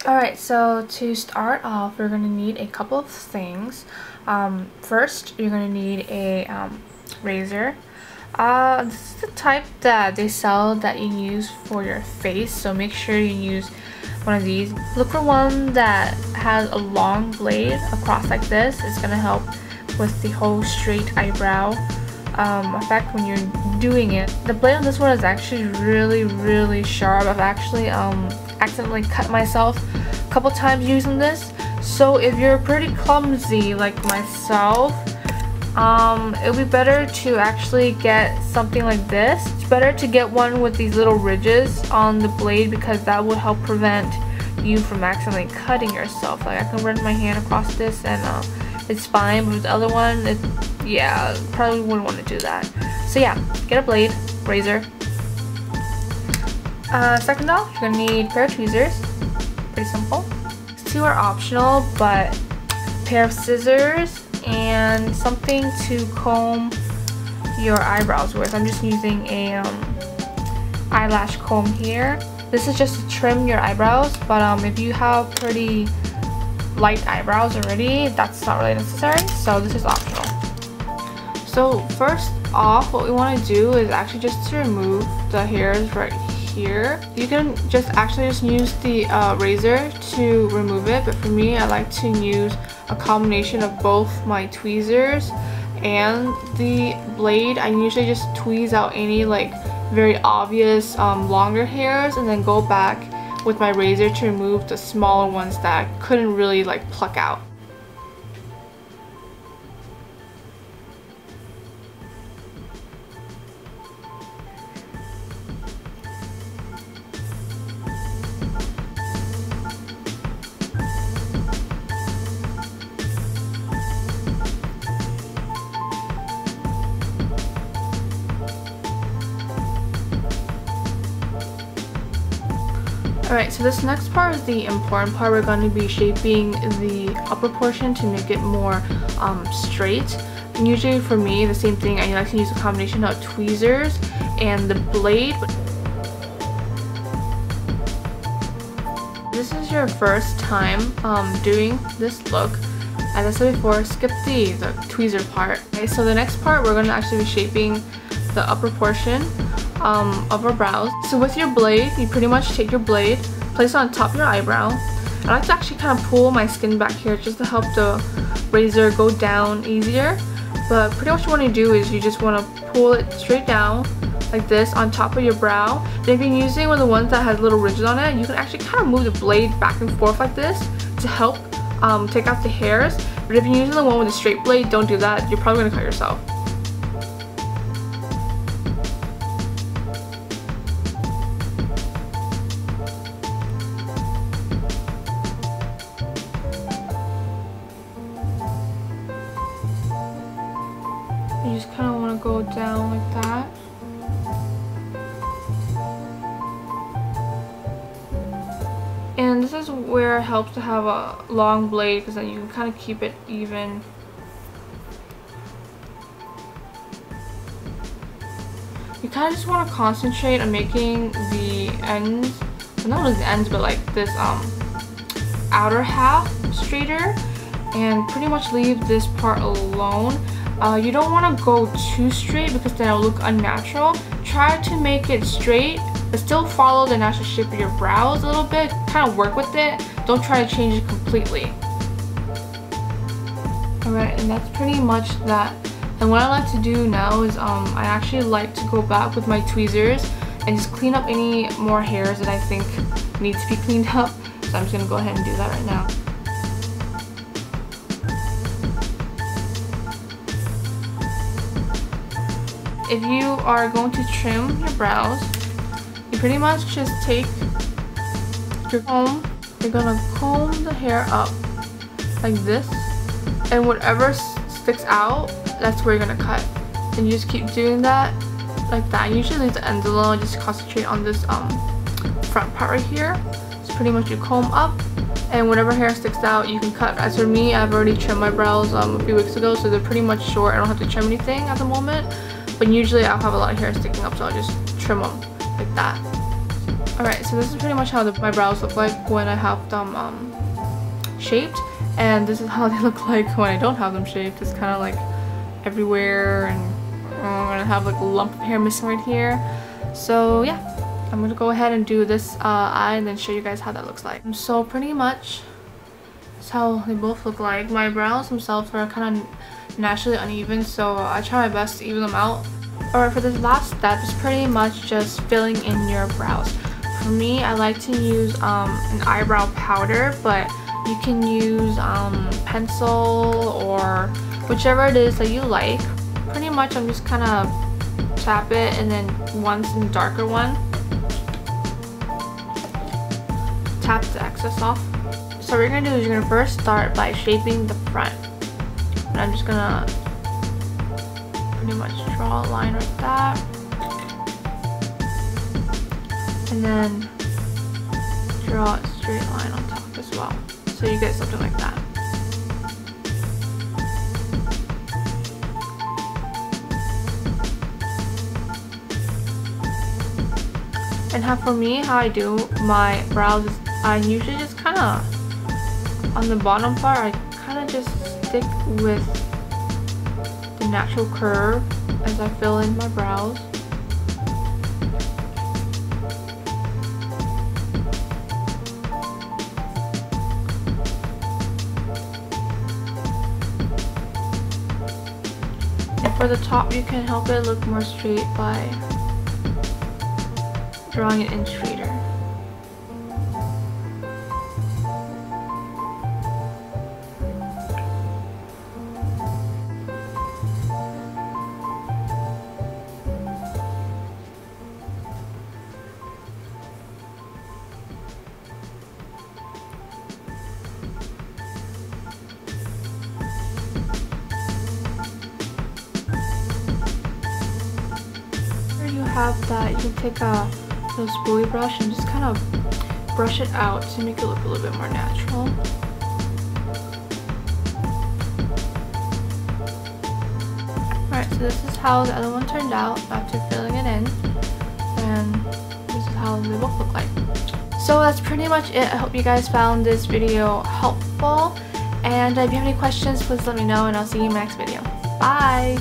Alright, so to start off, we're going to need a couple of things. First, you're going to need a razor. This is the type that they sell that you use for your face, so make sure you use one of these. Look for one that has a long blade across like this. It's going to help with the whole straight eyebrow effect when you're doing it. The blade on this one is actually really sharp. I've actually accidentally cut myself a couple times using this, so if you're pretty clumsy like myself, it would be better to actually get something like this. It's better to get one with these little ridges on the blade because that will help prevent you from accidentally cutting yourself. Like, I can run my hand across this and it's fine, but with the other one, yeah, probably wouldn't want to do that. So yeah, get a blade, razor. Second off, you're gonna need a pair of tweezers. Pretty simple. These two are optional, but a pair of scissors and something to comb your eyebrows with. I'm just using a eyelash comb here. This is just to trim your eyebrows, but if you have pretty light eyebrows already, that's not really necessary, so this is optional. So first off, what we want to do is actually just to remove the hairs right here. You can just use the razor to remove it, but for me, I like to use a combination of both my tweezers and the blade. I usually just tweeze out any like very obvious longer hairs and then go back with my razor to remove the smaller ones that I couldn't really like pluck out. Alright, so this next part is the important part. We're going to be shaping the upper portion to make it more straight. And usually for me, the same thing, I like to use a combination of tweezers and the blade. This is your first time doing this look. As I said before, skip the tweezer part. Okay, so the next part, we're going to actually be shaping the upper portion of our brows. So with your blade, you pretty much take your blade, place it on top of your eyebrow. I like to actually kind of pull my skin back here just to help the razor go down easier. But pretty much what you want to do is you just want to pull it straight down like this on top of your brow. And if you're using one of the ones that has little ridges on it, you can actually kind of move the blade back and forth like this to help take out the hairs. But if you're using the one with a straight blade, don't do that. You're probably going to cut yourself. You just kind of want to go down like that. And this is where it helps to have a long blade because then you can kind of keep it even. You kind of just want to concentrate on making the ends, well, not really the ends, but like this outer half straighter, and pretty much leave this part alone. You don't want to go too straight because then it'll look unnatural. Try to make it straight, but still follow the natural shape of your brows a little bit. Kind of work with it. Don't try to change it completely. Alright, and that's pretty much that. And what I like to do now is I actually like to go back with my tweezers and just clean up any more hairs that I think need to be cleaned up. So I'm just going to go ahead and do that right now. If you are going to trim your brows, you pretty much just take your comb, you're gonna comb the hair up like this, and whatever sticks out, that's where you're gonna cut. And you just keep doing that like that. Usually leave the ends alone, just concentrate on this front part right here. So pretty much you comb up, and whatever hair sticks out, you can cut. As for me, I've already trimmed my brows a few weeks ago, so they're pretty much short. I don't have to trim anything at the moment. But usually I'll have a lot of hair sticking up, so I'll just trim them like that. Alright, so this is pretty much how my brows look like when I have them shaped, and this is how they look like when I don't have them shaped. It's kind of like everywhere, and I'm gonna have like a lump of hair missing right here. So yeah, I'm gonna go ahead and do this eye and then show you guys how that looks like. So pretty much that's how they both look like. My brows themselves are kind of naturally uneven, so I try my best to even them out. Alright, for this last step, it's pretty much just filling in your brows. For me, I like to use an eyebrow powder, but you can use pencil or whichever it is that you like. Pretty much I'm just kind of tap it, and then once in the darker one, tap the excess off. So what you're going to do is you're going to first start by shaping the front. And I'm just going to pretty much draw a line like that. And then draw a straight line on top as well. So you get something like that. And for me, how I do my brows is I usually just kind of, on the bottom part, I kind of just stick with the natural curve as I fill in my brows. And for the top, you can help it look more straight by drawing it in straighter. Here you have that. You can take a little spoolie brush and just kind of brush it out to make it look a little bit more natural. Alright, so this is how the other one turned out after filling it in, and this is how they both look like. So that's pretty much it. I hope you guys found this video helpful, and if you have any questions, please let me know, and I'll see you in my next video. Bye!